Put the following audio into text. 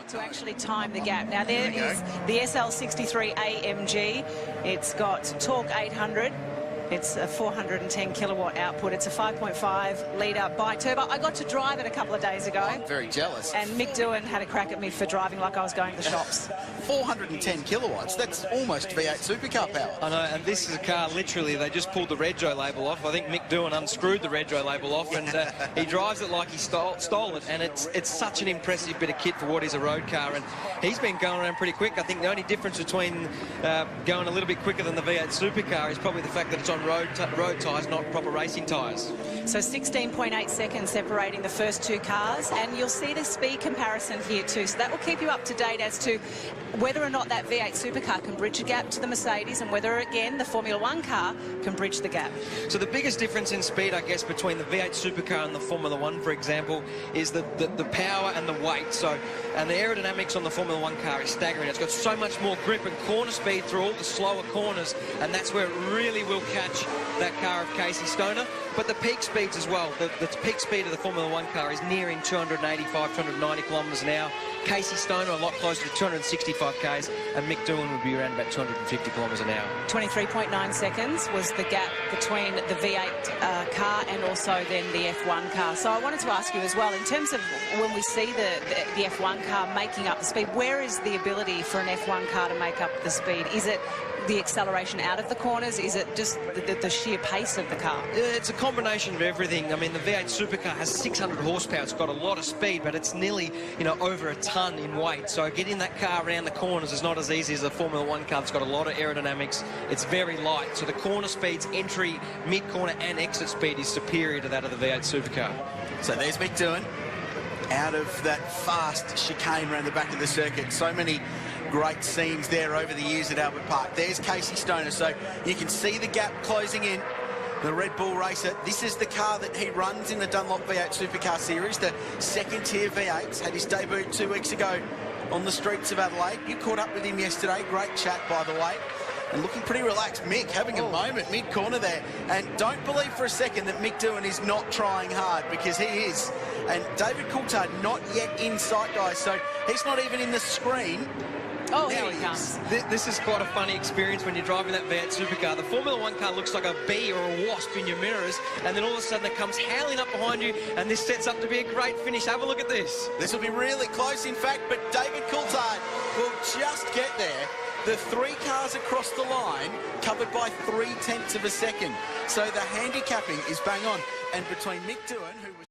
to actually time the gap. Now there is the SL63 AMG. It's got torque 800. It's a 410 kilowatt output. It's a 5.5 litre bi-turbo. I got to drive it a couple of days ago. I'm very jealous. And Mick Doohan had a crack at me for driving like I was going to the shops. 410 kilowatts, that's almost V8 supercar power. I know, and this is a car, literally, they just pulled the Rego label off. I think Mick Doohan unscrewed the Rego label off, and he drives it like he stole it, and it's such an impressive bit of kit for what is a road car, and he's been going around pretty quick. I think the only difference between going a little bit quicker than the V8 supercar is probably the fact that it's on road tyres, not proper racing tyres. So 16.8 seconds separating the first two cars, and you'll see the speed comparison here too. So that will keep you up to date as to whether or not that V8 supercar can bridge a gap to the Mercedes, and whether, again, the Formula One car can bridge the gap. So the biggest difference in speed, I guess, between the V8 supercar and the Formula One, for example, is the power and the weight. So, and the aerodynamics on the Formula One car is staggering. It's got so much more grip and corner speed through all the slower corners, and that's where it really will catch that car of Casey Stoner. But the peak speeds as well. The peak speed of the Formula One car is nearing 285, 290 kilometres an hour. Casey Stoner a lot closer to 265 k's, and Mick Doohan would be around about 250 kilometres an hour. 23.9 seconds was the gap between the V8 car and also then the F1 car. So I wanted to ask you as well, in terms of when we see the F1 car making up the speed, where is the ability for an F1 car to make up the speed? Is it the acceleration out of the corners? Is it just the sheer pace of the car? It's a combination of everything. I mean, the V8 supercar has 600 horsepower. It's got a lot of speed, but it's nearly, over a ton in weight. So getting that car around the corners is not as easy as a Formula One car. It's got a lot of aerodynamics. It's very light. So the corner speeds, entry, mid-corner and exit speed is superior to that of the V8 supercar. So there's Mick Doohan out of that fast chicane around the back of the circuit. So many great scenes there over the years at Albert Park. There's Casey Stoner, so you can see the gap closing in. The Red Bull racer, this is the car that he runs in the Dunlop V8 Supercar Series, the second tier V8s. Had his debut 2 weeks ago on the streets of Adelaide. You caught up with him yesterday. Great chat, by the way. And looking pretty relaxed. Mick having a moment mid-corner there. And don't believe for a second that Mick Doohan is not trying hard, because he is. And David Coulthard not yet in sight, guys, so he's not even in the screen. Oh, here he comes. This is quite a funny experience when you're driving that V8 supercar. The Formula One car looks like a bee or a wasp in your mirrors, and then all of a sudden it comes howling up behind you, and this sets up to be a great finish. Have a look at this. This will be really close, in fact, but David Coulthard will just get there. The three cars across the line covered by 0.3 of a second. So the handicapping is bang on. And between Mick Doohan, who was